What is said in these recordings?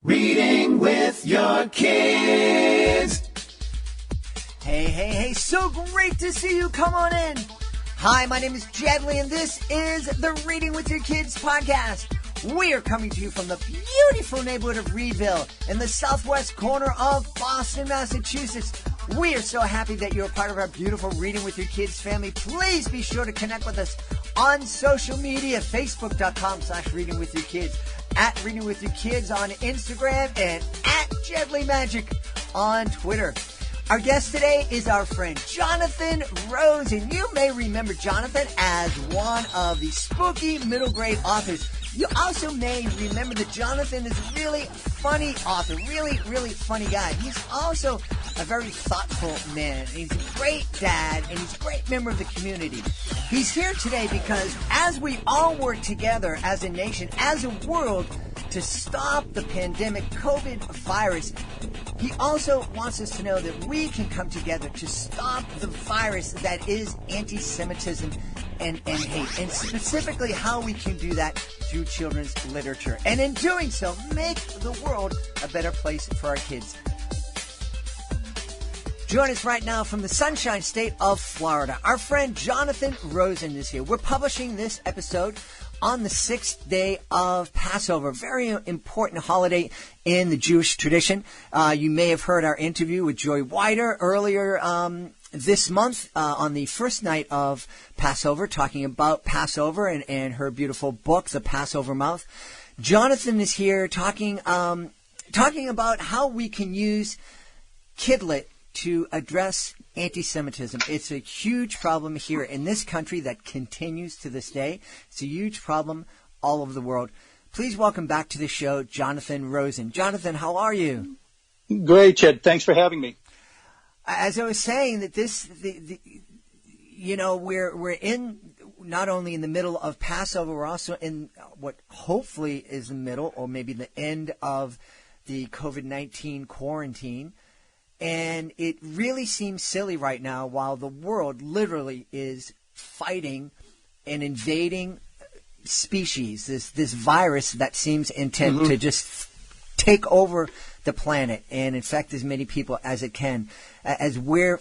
Reading with your kids. Hey, so great to see you. Come on in. Hi, my name is Jedley, and this is the Reading with Your Kids podcast. We are coming to you from the beautiful neighborhood of Reedville in the southwest corner of Boston, Massachusetts. We are so happy that you're a part of our beautiful Reading with Your Kids family. Please be sure to connect with us on social media, facebook.com/Reading with Your Kids, at Reading with Your Kids on Instagram, and at Jedley Magic on Twitter. Our guest today is our friend Jonathan Rosen. You may remember Jonathan as one of the spooky middle grade authors. You also may remember that Jonathan is a really funny author, really funny guy. He's also a very thoughtful man. He's a great dad, and he's a great member of the community. He's here today because as we all work together as a nation, as a world, to stop the pandemic COVID virus, he also wants us to know that we can come together to stop the virus that is anti-Semitism and hate, and specifically how we can do that through children's literature. And in doing so, make the world a better place for our kids. Join us right now from the Sunshine State of Florida. Our friend Jonathan Rosen is here. We're publishing this episode on the 6th day of Passover, a very important holiday in the Jewish tradition. You may have heard our interview with Joy Wider earlier this month on the first night of Passover, talking about Passover and her beautiful book, The Passover Mouth. Jonathan is here talking about how we can use KidLit to address anti-Semitism. It's a huge problem here in this country that continues to this day. It's a huge problem all over the world. Please welcome back to the show, Jonathan Rosen. Jonathan, how are you? Great, Ched. Thanks for having me. As I was saying, that we're in not only in the middle of Passover, we're also in what hopefully is the middle or maybe the end of the COVID-19 quarantine. And it really seems silly right now while the world literally is fighting and invading species, this virus that seems intent to just take over the planet and infect as many people as it can. As we're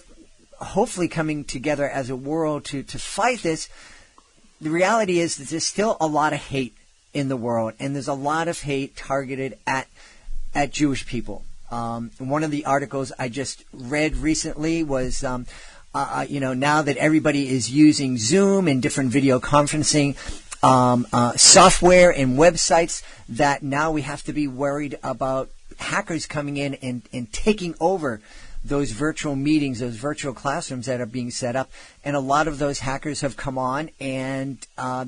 hopefully coming together as a world to fight this, the reality is that there's still a lot of hate in the world, and there's a lot of hate targeted at Jewish people. One of the articles I just read recently was, now that everybody is using Zoom and different video conferencing software and websites, that now we have to be worried about hackers coming in and taking over those virtual meetings, those virtual classrooms that are being set up. And a lot of those hackers have come on and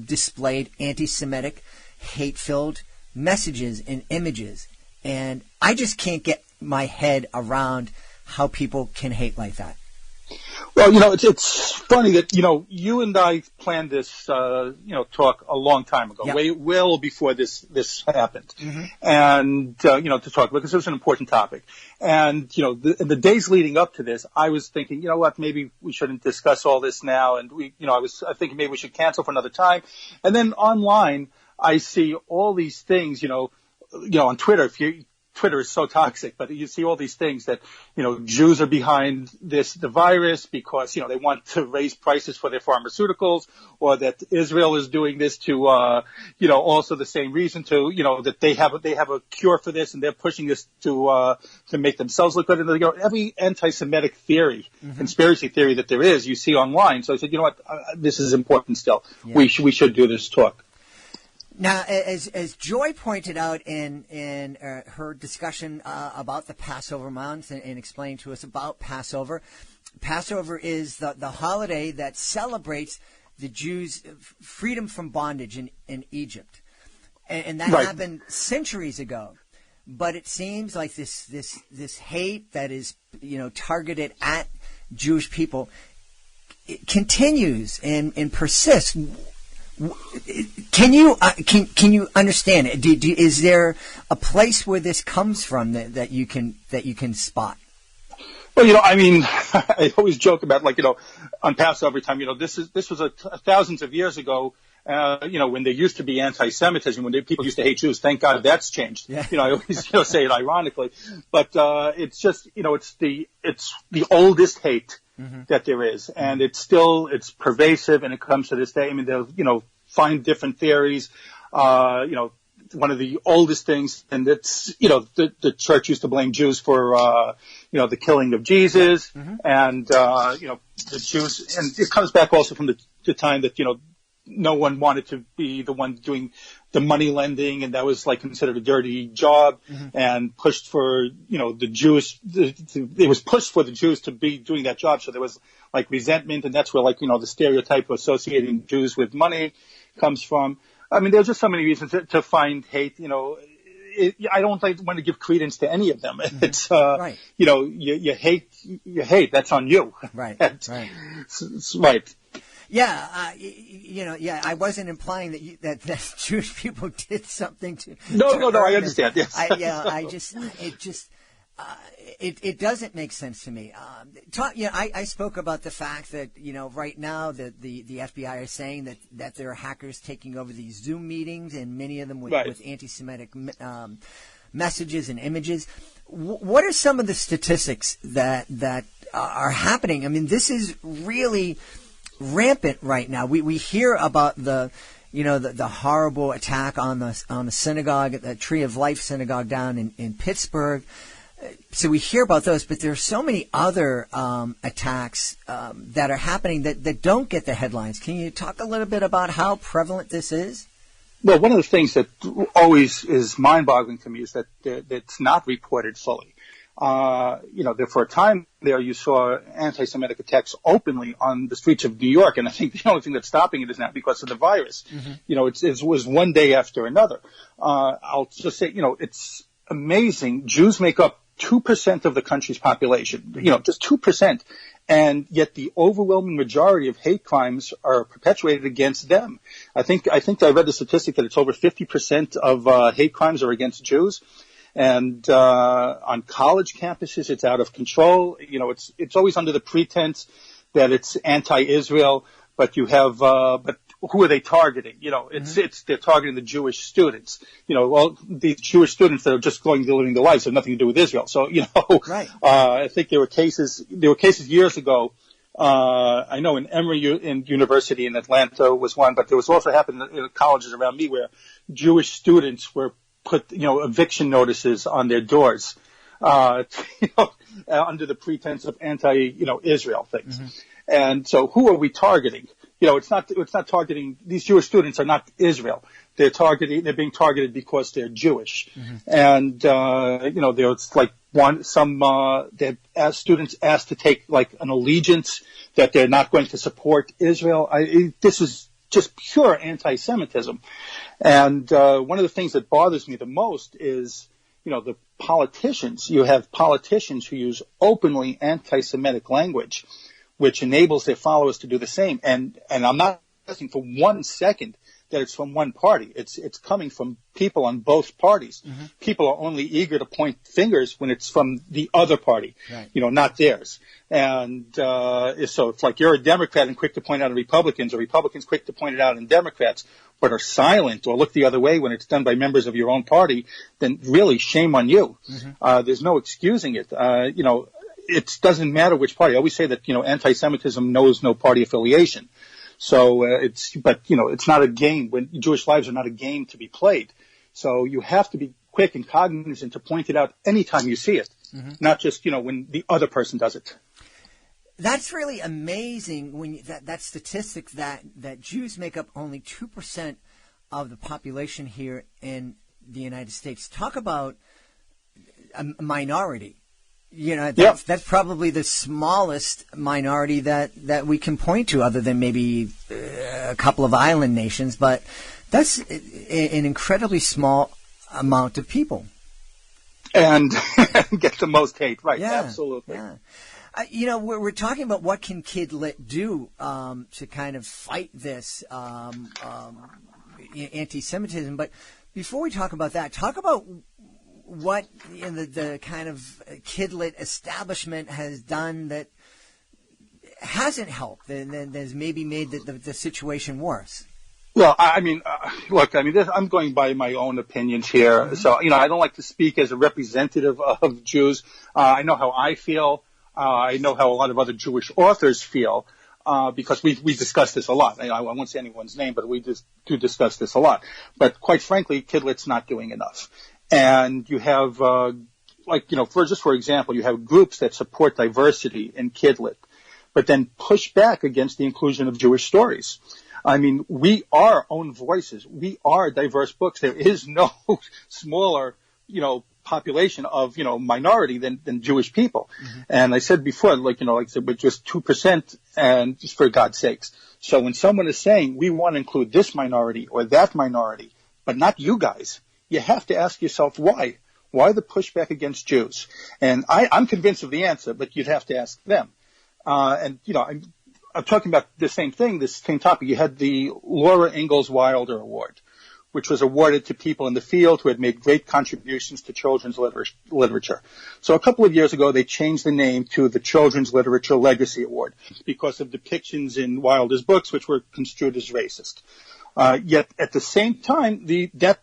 displayed anti-Semitic, hate-filled messages and images. And I just can't get my head around how people can hate like that. Well, it's funny that, you and I planned this, talk a long time ago, Yep. way well before this happened. And, to talk about, because it was an important topic. And, in the days leading up to this, I was thinking, you know what, maybe we shouldn't discuss all this now. And I was thinking maybe we should cancel for another time. And then online, I see all these things, on Twitter, Twitter is so toxic, but you see all these things that, Jews are behind the virus because, they want to raise prices for their pharmaceuticals, or that Israel is doing this to, also the same reason to, that they have a cure for this and they're pushing this to make themselves look good. And, every anti-Semitic theory, conspiracy theory that there is, you see online. So I said, this is important still. Yeah. We should do this talk. Now, as Joy pointed out in her discussion about the Passover month and explained to us about Passover, Passover is the holiday that celebrates the Jews' freedom from bondage in Egypt, and that happened centuries ago. But it seems like this hate that is targeted at Jewish people, it continues and persists. Can you understand it? Is there a place where this comes from that you can spot? Well, I always joke about on Passover time. This was thousands of years ago, When there used to be anti-Semitism, when people used to hate Jews, thank God that's changed. Yeah. I always say it ironically, but it's just it's the oldest hate that there is, and it's pervasive, and it comes to this day. I mean, they'll find different theories. One of the oldest things, and it's the church used to blame Jews for the killing of Jesus, and the Jews, and it comes back also from the time that no one wanted to be the one doing the money lending, and that was like considered a dirty job, and pushed for the Jews. It was pushed for the Jews to be doing that job, so there was like resentment, and that's where the stereotype of associating Jews with money comes from. I mean, there's just so many reasons to find hate. I don't want to give credence to any of them. It's right. You hate. That's on you. Right. Right. Right. Yeah, I wasn't implying that Jewish people did something to. No, I understand. Yes. It doesn't make sense to me. I spoke about the fact that right now the FBI are saying that there are hackers taking over these Zoom meetings, and many of them with anti-Semitic messages and images. What are some of the statistics that are happening? I mean, this is really rampant right now. We hear about the horrible attack on the synagogue, the Tree of Life synagogue down in Pittsburgh. So we hear about those, but there are so many other attacks that are happening that don't get the headlines. Can you talk a little bit about how prevalent this is? Well, one of the things that always is mind-boggling to me is that it's not reported fully. For a time there, you saw anti-Semitic attacks openly on the streets of New York, and I think the only thing that's stopping it is now because of the virus. It was one day after another. I'll just say, it's amazing. Jews make up 2% of the country's population, just 2%. And yet the overwhelming majority of hate crimes are perpetuated against them. I think I read the statistic that it's over 50% of hate crimes are against Jews. And on college campuses, it's out of control. It's always under the pretense that it's anti-Israel, but you have but who are they targeting? They're targeting the Jewish students. These Jewish students that are just living their lives have nothing to do with Israel. So, right. I think there were cases years ago. I know in Emory University in Atlanta was one, but there was also happened in colleges around me where Jewish students were put, eviction notices on their doors, under the pretense of Israel things. And so who are we targeting? It's not targeting, these Jewish students are not Israel. They're being targeted because they're Jewish. And, there's like students asked to take like an allegiance that they're not going to support Israel. This is just pure anti-Semitism. And, one of the things that bothers me the most is, the politicians. You have politicians who use openly anti-Semitic language, which enables their followers to do the same. And I'm not suggesting for 1 second that it's from one party. It's coming from people on both parties. People are only eager to point fingers when it's from the other party, right. Not theirs. And so it's like you're a Democrat and quick to point out on Republicans, or Republicans quick to point it out on Democrats, but are silent or look the other way when it's done by members of your own party, then really shame on you. There's no excusing it. It doesn't matter which party. I always say that, anti-Semitism knows no party affiliation. So, it's not a game. When Jewish lives are not a game to be played. So you have to be quick and cognizant to point it out anytime you see it, not just, when the other person does it. That's really amazing when that statistic that Jews make up only 2% of the population here in the United States. Talk about a minority. That's probably the smallest minority that we can point to, other than maybe a couple of island nations. But that's an incredibly small amount of people. And get the most hate, right? Yeah, absolutely. Yeah. We're talking about what can KidLit do to kind of fight this anti-Semitism. But before we talk about that, talk about what the kind of KidLit establishment has done that hasn't helped and has maybe made the situation worse. Well, I mean, look, I mean, I'm going by my own opinions here. So, I don't like to speak as a representative of Jews. I know how I feel. I know how a lot of other Jewish authors feel, because we discuss this a lot. I won't say anyone's name, but we just do discuss this a lot. But quite frankly, KidLit's not doing enough. And you have, for example, you have groups that support diversity in KidLit, but then push back against the inclusion of Jewish stories. I mean, we are own voices. We are diverse books. There is no smaller, population of, minority than Jewish people. Mm-hmm. And I said before, like I said, we're just 2%, and just for God's sakes. So when someone is saying we want to include this minority or that minority, but not you guys, you have to ask yourself why. Why the pushback against Jews? And I'm convinced of the answer, but you'd have to ask them. I'm talking about the same thing, this same topic. You had the Laura Ingalls Wilder Award, which was awarded to people in the field who had made great contributions to children's literature. So a couple of years ago, they changed the name to the Children's Literature Legacy Award because of depictions in Wilder's books which were construed as racist. Yet at the same time, that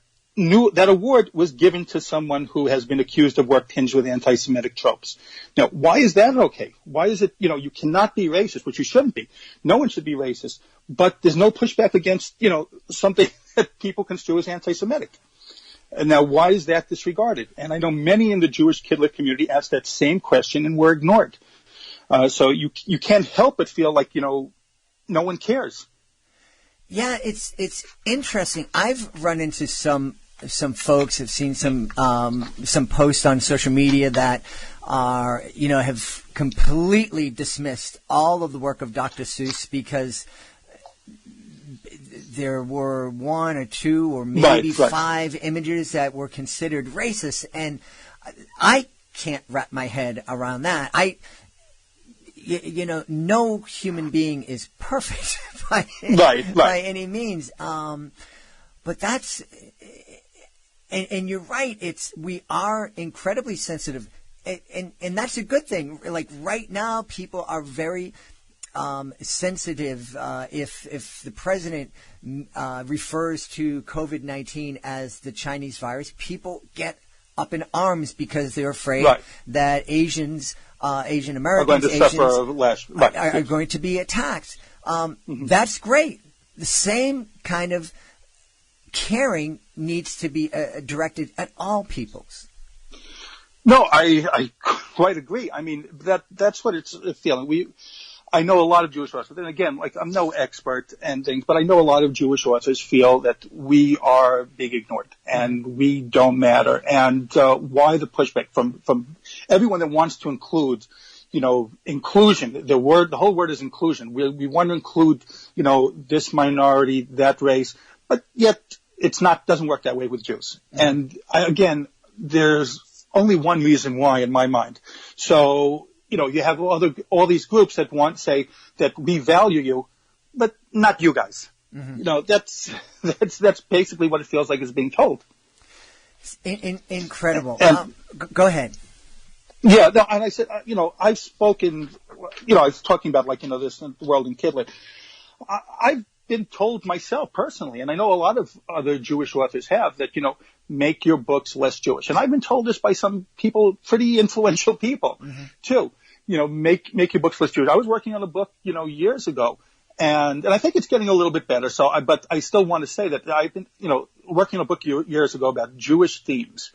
award was given to someone who has been accused of work tinged with anti-Semitic tropes. Now, why is that okay? Why is it, you cannot be racist, which you shouldn't be. No one should be racist, but there's no pushback against, something that people construe as anti-Semitic. And now, why is that disregarded? And I know many in the Jewish KidLit community asked that same question and were ignored. So you can't help but feel like, no one cares. Yeah, it's interesting. I've run into some folks, have seen some posts on social media that are, have completely dismissed all of the work of Dr. Seuss because there were one or two or maybe five images that were considered racist, and I can't wrap my head around that. No human being is perfect by any means. But that's, and you're right. We are incredibly sensitive, and that's a good thing. Like right now, people are very sensitive. If the president refers to COVID-19 as the Chinese virus, people get up in arms because they're afraid that Asian Americans, are going to be attacked. That's great. The same kind of caring needs to be directed at all peoples. No, I quite agree. I mean, that's what it's feeling. I know a lot of Jewish authors, but then again, like I'm no expert and things, but I know a lot of Jewish authors feel that we are being ignored and we don't matter. And why the pushback from everyone that wants to include, inclusion? The whole word is inclusion. We want to include, this minority, that race, but yet doesn't work that way with Jews. And again, there's only one reason why in my mind. So, you have all these groups that say that we value you, but not you guys. Mm-hmm. That's basically what it feels like is being told. Incredible. Go ahead. Yeah, no, and I said, I've spoken, I was talking about this world in KidLit. I've been told myself personally, and I know a lot of other Jewish authors have, that, make your books less Jewish. And I've been told this by some people, pretty influential people, too. Make your books less Jewish. I was working on a book, years ago, and I think it's getting a little bit better. But I still want to say that I've been, working on a book years ago about Jewish themes,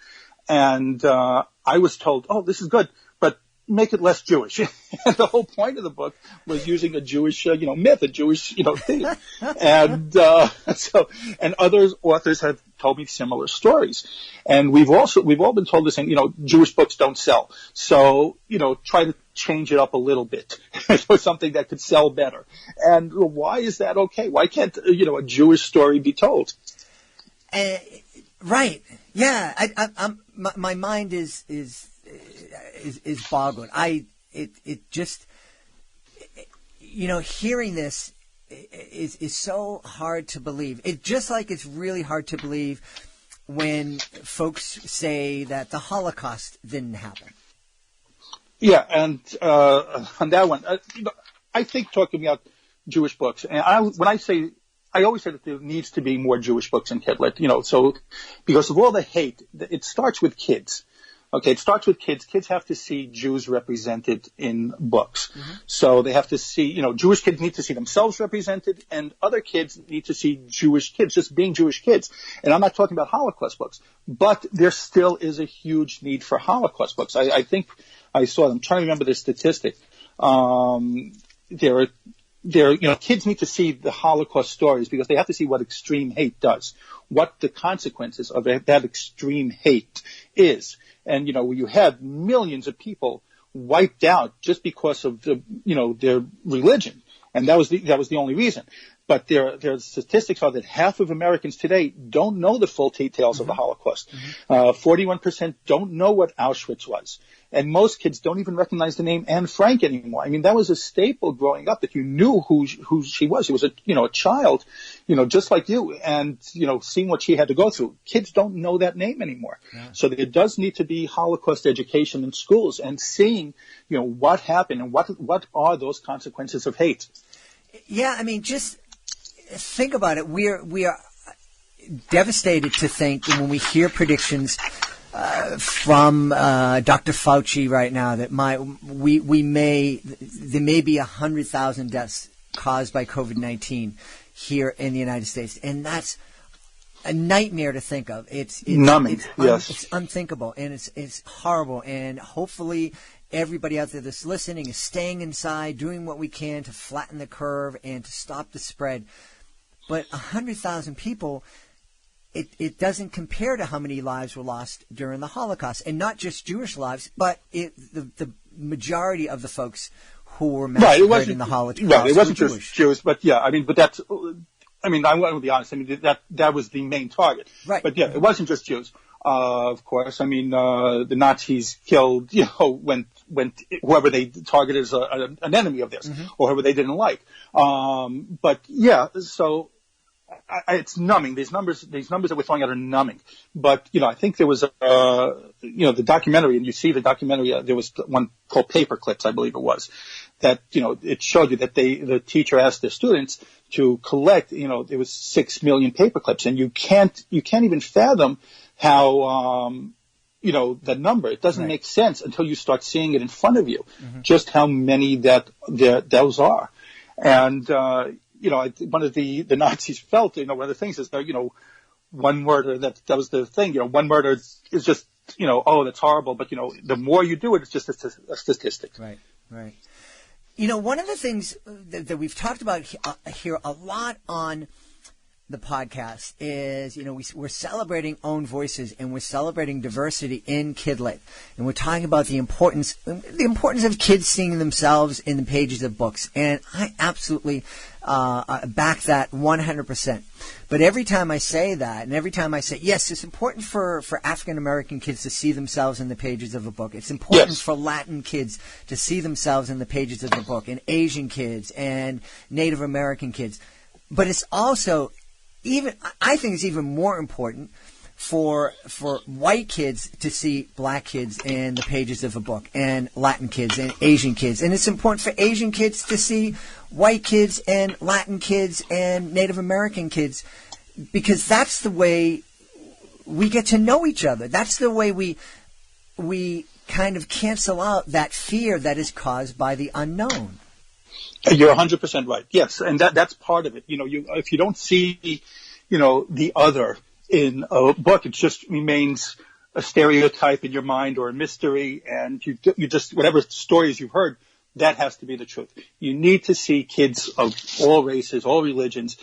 and I was told, oh, this is good, but make it less Jewish. And the whole point of the book was using a Jewish, myth, a Jewish, theme. And and other authors have told me similar stories. And we've all been told the same, Jewish books don't sell. So, try to change it up a little bit for something that could sell better. And why is that okay? Why can't, a Jewish story be told? Right. Yeah. My mind is boggled. Hearing this is so hard to believe. It's just like it's really hard to believe when folks say that the Holocaust didn't happen. Yeah, and on that one, I think talking about Jewish books, and when I say I always say that there needs to be more Jewish books in KidLit, you know, so because of all the hate, it starts with kids. Okay, it starts with kids. Kids have to see Jews represented in books. Mm-hmm. So they have to see, you know, Jewish kids need to see themselves represented, and other kids need to see Jewish kids, just being Jewish kids. And I'm not talking about Holocaust books, but there still is a huge need for Holocaust books. I think I saw, I'm trying to remember the statistic. Kids need to see the Holocaust stories because they have to see what extreme hate does, what the consequences of that extreme hate is. And, you know, you had millions of people wiped out just because of their religion. And that was the only reason. But their statistics are that half of Americans today don't know the full details of the Holocaust. 41% don't know what Auschwitz was. And most kids don't even recognize the name Anne Frank anymore. I mean, that was a staple growing up, that you knew who she was. She was a child, just like you, and, seeing what she had to go through. Kids don't know that name anymore. Yeah. So there does need to be Holocaust education in schools and seeing, what happened and what are those consequences of hate. Yeah, I mean, just think about it. We are devastated to think when we hear predictions from Dr. Fauci right now that there may be 100,000 deaths caused by COVID-19 here in the United States, and that's a nightmare to think of. It's numbing. Yes, it's unthinkable, and it's horrible. And hopefully, everybody out there that's listening is staying inside, doing what we can to flatten the curve and to stop the spread. But 100,000 people, it doesn't compare to how many lives were lost during the Holocaust. And not just Jewish lives, but the majority of the folks who were massacred in the Holocaust Right, it wasn't Jewish. Just Jews, but yeah, I want to be honest, that was the main target. Right. But yeah, it wasn't just Jews. Of course, the Nazis killed, when whoever they targeted as an enemy of theirs, or whoever they didn't like. But yeah, so it's numbing. These numbers that we're throwing out are numbing. But I think there was the documentary, and you see the documentary. There was one called Paper Clips, I believe it was, that it showed you that the teacher asked the students to collect. There was 6 million paper clips, and you can't even fathom how that number. It doesn't make sense until you start seeing it in front of you, just how many those are. And one of the Nazis felt, one of the things is that, one murder, that was the thing, one murder is just, that's horrible. But, the more you do it, it's just a statistic. Right, right. One of the things that we've talked about here a lot on the podcast is, we're celebrating own voices, and we're celebrating diversity in KidLit, and we're talking about the importance of kids seeing themselves in the pages of books. And I absolutely back that 100%. But every time I say that, and every time I say, yes, it's important for African American kids to see themselves in the pages of a book. It's important for Latin kids to see themselves in the pages of the book, and Asian kids and Native American kids. But it's also I think it's even more important for white kids to see black kids in the pages of a book, and Latin kids and Asian kids. And it's important for Asian kids to see white kids and Latin kids and Native American kids, because that's the way we get to know each other. That's the way we kind of cancel out that fear that is caused by the unknown. You're 100% right. Yes, and that's part of it. If you don't see, the other in a book, it just remains a stereotype in your mind or a mystery, and you just, whatever stories you've heard, that has to be the truth. You need to see kids of all races, all religions,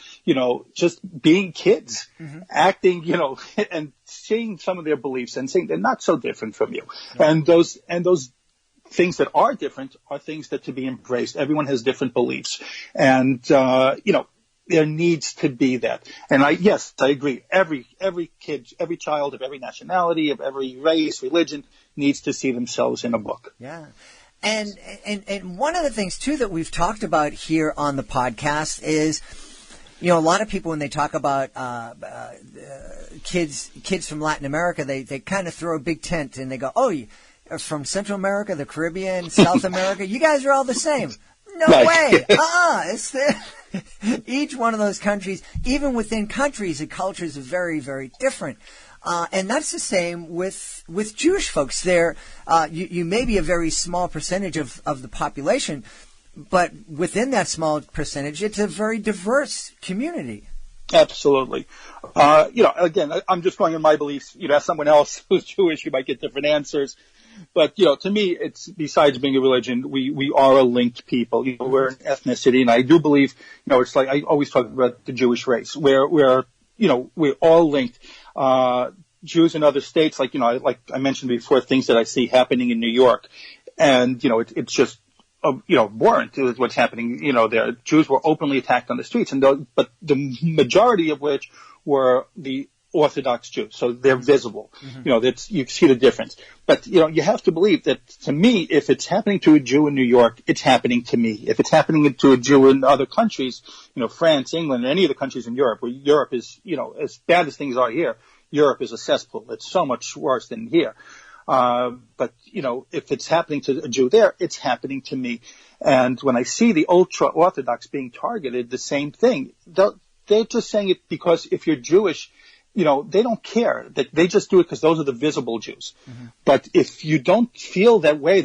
just being kids, acting, and seeing some of their beliefs and saying they're not so different from you. Right. And those things that are different are things that to be embraced. Everyone has different beliefs, and there needs to be that. And I agree. Every kid, every child of every nationality, of every race, religion needs to see themselves in a book. Yeah. And one of the things too that we've talked about here on the podcast is, a lot of people, when they talk about kids from Latin America, they kind of throw a big tent and they go, "Oh, from Central America, the Caribbean, South America, you guys are all the same." No way. Each one of those countries, even within countries, the cultures are very, very different. And that's the same with Jewish folks. You may be a very small percentage of the population, but within that small percentage, it's a very diverse community. Absolutely. Again, I'm just going on my beliefs. Ask someone else who's Jewish, you might get different answers. But, to me, it's besides being a religion, we are a linked people. We're an ethnicity. And I do believe, it's like I always talk about the Jewish race, where we're all linked. Jews in other states, like I mentioned before, things that I see happening in New York. And, it's just, abhorrent to what's happening. There, Jews were openly attacked on the streets, but the majority of which were the Orthodox Jews, so they're visible. Mm-hmm. You see the difference. But you have to believe that, to me, if it's happening to a Jew in New York, it's happening to me. If it's happening to a Jew in other countries, France, England, any of the countries in Europe, where Europe is, as bad as things are here, Europe is a cesspool. It's so much worse than here. But if it's happening to a Jew there, it's happening to me. And when I see the ultra-Orthodox being targeted, the same thing. They're just saying it because if you're Jewish, they don't care. That they just do it because those are the visible Jews. Mm-hmm. But if you don't feel that way,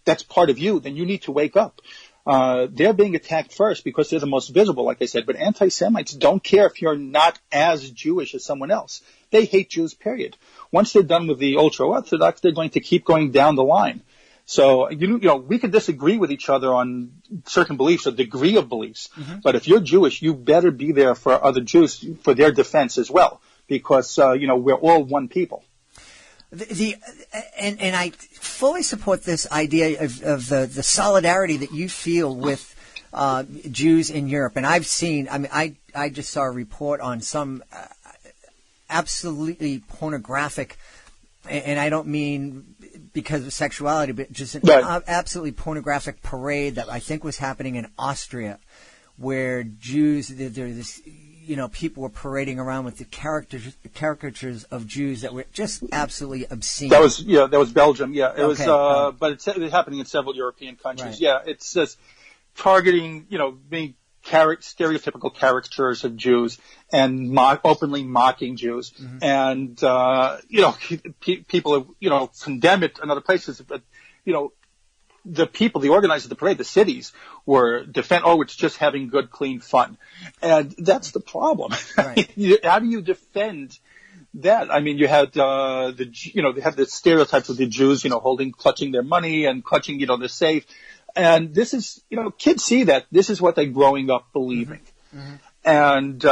that's part of you, then you need to wake up. They're being attacked first because they're the most visible, like I said. But anti-Semites don't care if you're not as Jewish as someone else. They hate Jews, period. Once they're done with the ultra-Orthodox, they're going to keep going down the line. So, we could disagree with each other on certain beliefs, a degree of beliefs. Mm-hmm. But if you're Jewish, you better be there for other Jews, for their defense as well. Because, we're all one people. And I fully support this idea of the solidarity that you feel with Jews in Europe. And I've seen, I just saw a report on some absolutely pornographic, and I don't mean because of sexuality, but just an absolutely pornographic parade that I think was happening in Austria, where Jews, people were parading around with the caricatures of Jews that were just absolutely obscene. That was Belgium. Yeah, it was, but it's happening in several European countries. Right. Yeah, it's just targeting, being stereotypical caricatures of Jews and openly mocking Jews. Mm-hmm. And, people have, condemn it in other places, but, the people, the organizers of the parade, the cities were it's just having good, clean fun. And that's the problem. Right. How do you defend that? I mean, you had, they have the stereotypes of the Jews, clutching their money and clutching, the safe. And this is, kids see that. This is what they're growing up believing. Mm-hmm. And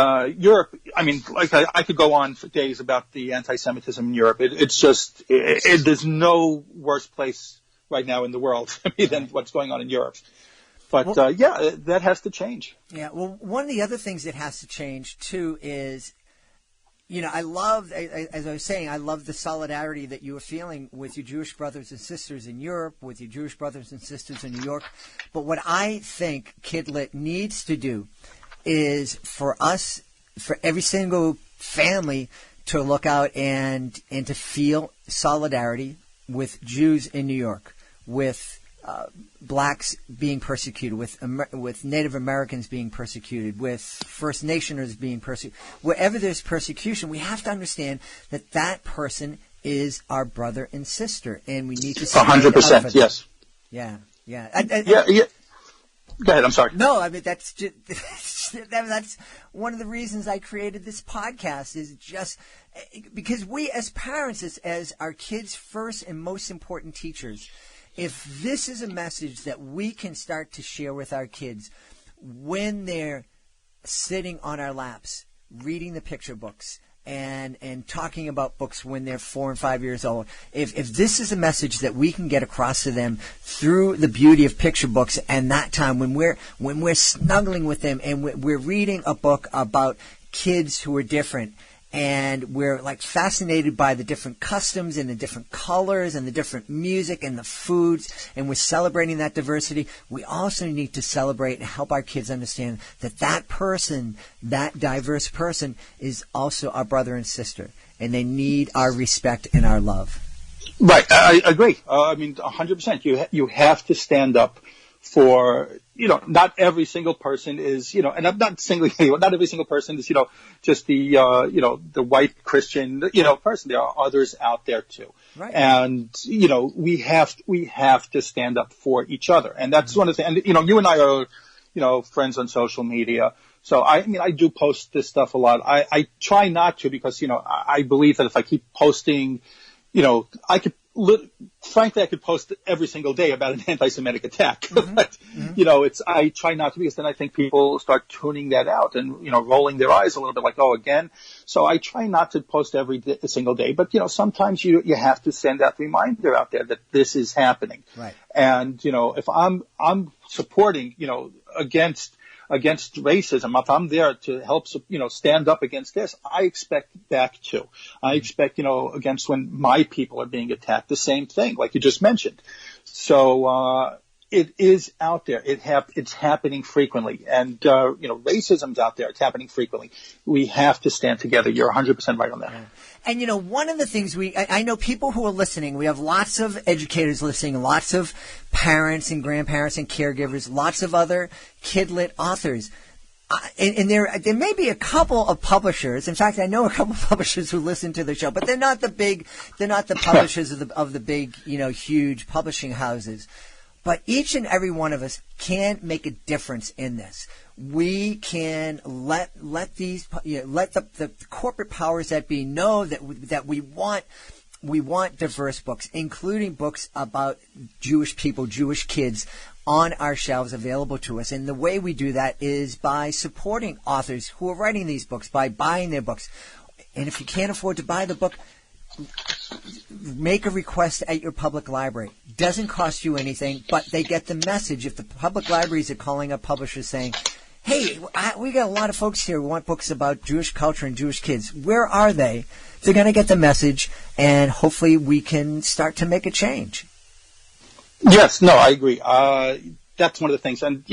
Europe, I could go on for days about the anti-Semitism in Europe. It's just, there's no worse place right now in the world than what's going on in Europe. But, that has to change. Yeah, well, one of the other things that has to change, too, is, I love, as I was saying, I love the solidarity that you are feeling with your Jewish brothers and sisters in Europe, with your Jewish brothers and sisters in New York. But what I think KidLit needs to do is for every single family to look out and to feel solidarity with Jews in New York, with blacks being persecuted, with Native Americans being persecuted, with First Nationers being persecuted. Wherever there's persecution, we have to understand that person is our brother and sister, and we need to stand 100%. Yes. Yeah. Yeah. Go ahead. I'm sorry. No, that's just, that's one of the reasons I created this podcast, is just because we as parents, as our kids' first and most important teachers, if this is a message that we can start to share with our kids when they're sitting on our laps, reading the picture books and talking about books when they're 4 and 5 years old, if this is a message that we can get across to them through the beauty of picture books, and that time when we're snuggling with them and we're reading a book about kids who are different, and we're like fascinated by the different customs and the different colors and the different music and the foods, and we're celebrating that diversity, we also need to celebrate and help our kids understand that person, that diverse person, is also our brother and sister, and they need our respect and our love. Right. I agree. 100%. You have to stand up for, not every single person is, and I'm not singling anyone, not every single person is, just the, the white Christian, person. There are others out there too. Right. And, we have to stand up for each other. And that's one of the things, and, you and I are, friends on social media. So I do post this stuff a lot. I try not to because, I believe that if I keep posting, frankly, I could post every single day about an anti-Semitic attack. But, I try not to because then I think people start tuning that out and, rolling their eyes a little bit like, oh, again. So I try not to post every single day. But, sometimes you have to send that reminder out there that this is happening. Right. And, if I'm supporting, against racism, if I'm there to help, stand up against this, I expect back too. I expect, against when my people are being attacked, the same thing, like you just mentioned. So, it is out there. It's happening frequently. And, racism's out there. It's happening frequently. We have to stand together. You're 100% right on that. Yeah. And, one of the things I know people who are listening, we have lots of educators listening, lots of parents and grandparents and caregivers, lots of other KidLit authors. And there may be a couple of publishers. In fact, I know a couple of publishers who listen to the show, but they're not the publishers of the big, huge publishing houses. But each and every one of us can make a difference in this. We can let the corporate powers that be know that we want diverse books, including books about Jewish people, Jewish kids, on our shelves available to us. And the way we do that is by supporting authors who are writing these books, by buying their books. And if you can't afford to buy the book, make a request at your public library. Doesn't cost you anything, but they get the message. If the public libraries are calling up publishers saying, hey, we got a lot of folks here who want books about Jewish culture and Jewish kids. Where are they? They're going to get the message, and hopefully we can start to make a change. Yes, no, I agree. That's one of the things. And,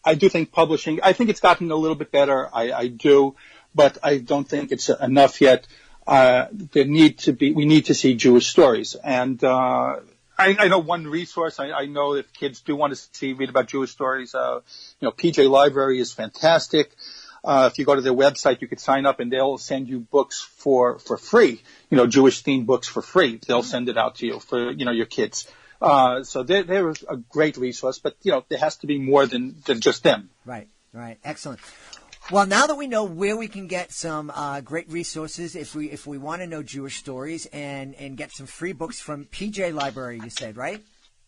I do think publishing, I think it's gotten a little bit better. I do, but I don't think it's enough yet. We need to see Jewish stories. And, I know one resource. I know if kids do want to read about Jewish stories, PJ Library is fantastic. If you go to their website, you could sign up and they'll send you books for free, Jewish themed books for free. They'll send it out to you for, your kids. So they're a great resource, but, there has to be more than just them. Right. Excellent. Well, now that we know where we can get some great resources, if we want to know Jewish stories and get some free books from PJ Library, you said, right?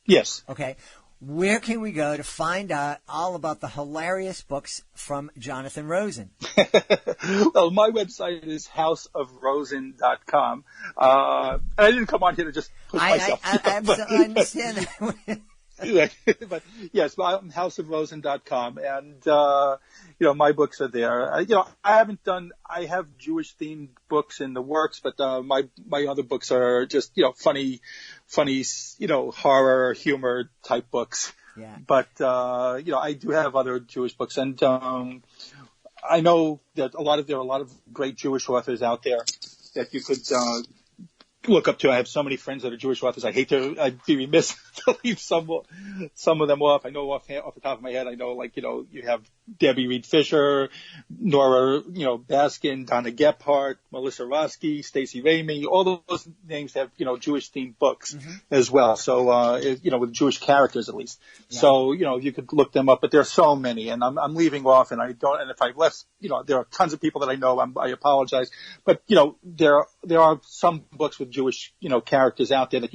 Yes. Okay. Where can we go to find out all about the hilarious books from Jonathan Rosen? Well, my website is houseofrosen.com. I didn't come on here to just push myself. I understand that. But yes, I'm houseofrosen.com, and my books are there. I have Jewish themed books in the works, but my other books are just funny horror humor type books. Yeah. But I do have other Jewish books, and I know that there are a lot of great Jewish authors out there that you could look up to. I have so many friends that are Jewish authors. I'd be remiss to leave some of them off. I know off the top of my head, I know you have Debbie Reed Fisher, Nora, Baskin, Donna Gephardt, Melissa Roski, Stacey Ramey. All those names have, Jewish themed books as well. So, with Jewish characters at least. Yeah. So, you could look them up, but there are so many, and I'm leaving off, and if I left, there are tons of people that I know. I apologize, but there are some books with Jewish, characters out there that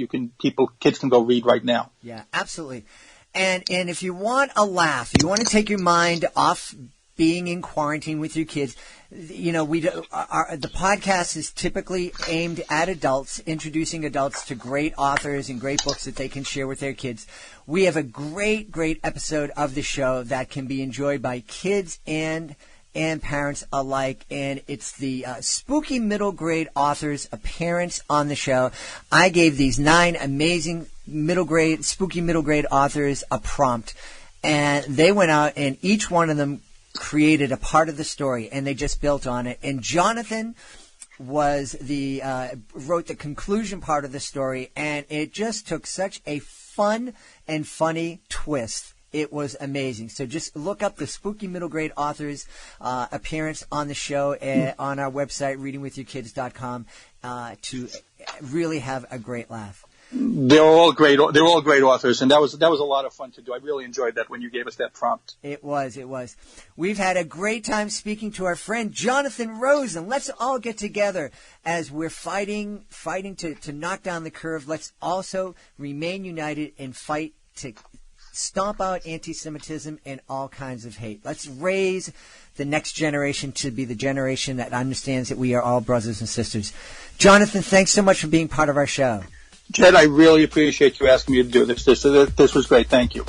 kids can go read right now. Yeah, absolutely. And if you want a laugh, you want to take your mind off being in quarantine with your kids, the podcast is typically aimed at adults, introducing adults to great authors and great books that they can share with their kids. We have a great episode of the show that can be enjoyed by kids and parents alike, and it's the spooky middle grade authors' appearance on the show. I gave these 9 amazing spooky middle grade authors a prompt, and they went out and each one of them created a part of the story, and they just built on it. And Jonathan wrote the conclusion part of the story, and it just took such a fun and funny twist It was amazing. So just look up the Spooky Middle Grade Authors appearance on the show on our website, readingwithyourkids.com, to really have a great laugh. They're all great authors, and that was a lot of fun to do. I really enjoyed that when you gave us that prompt. It was. We've had a great time speaking to our friend Jonathan Rosen. Let's all get together as we're fighting to knock down the curve. Let's also remain united and fight to stomp out anti-Semitism and all kinds of hate. Let's raise the next generation to be the generation that understands that we are all brothers and sisters. Jonathan, thanks so much for being part of our show. Jed, I really appreciate you asking me to do this. This was great. Thank you.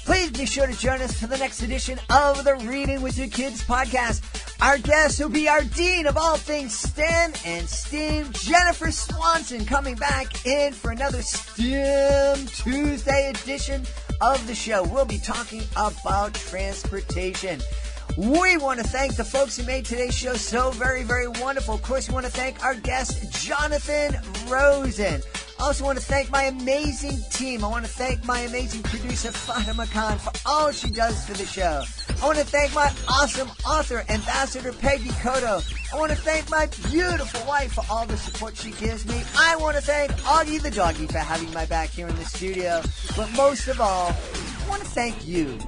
Please be sure to join us for the next edition of the Reading with Your Kids podcast. Our guest will be our Dean of all things STEM and STEAM, Jennifer Swanson, coming back in for another STEM Tuesday edition of the show. We'll be talking about transportation. We want to thank the folks who made today's show so very, very wonderful. Of course, we want to thank our guest, Jonathan Rosen. I also want to thank my amazing team. I want to thank my amazing producer, Fatima Khan, for all she does for the show. I want to thank my awesome author, Ambassador Peggy Cotto. I want to thank my beautiful wife for all the support she gives me. I want to thank Augie the doggy for having my back here in the studio. But most of all, I want to thank you.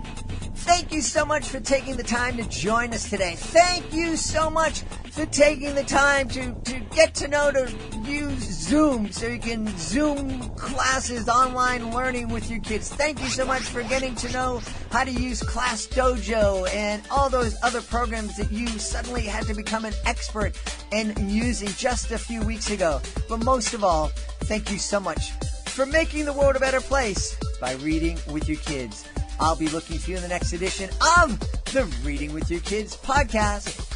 Thank you so much for taking the time to join us today. Thank you so much for taking the time to get to know to use Zoom so you can Zoom classes, online learning with your kids. Thank you so much for getting to know how to use Class Dojo and all those other programs that you suddenly had to become an expert in using just a few weeks ago. But most of all, thank you so much for making the world a better place by reading with your kids. I'll be looking for you in the next edition of the Reading with Your Kids podcast.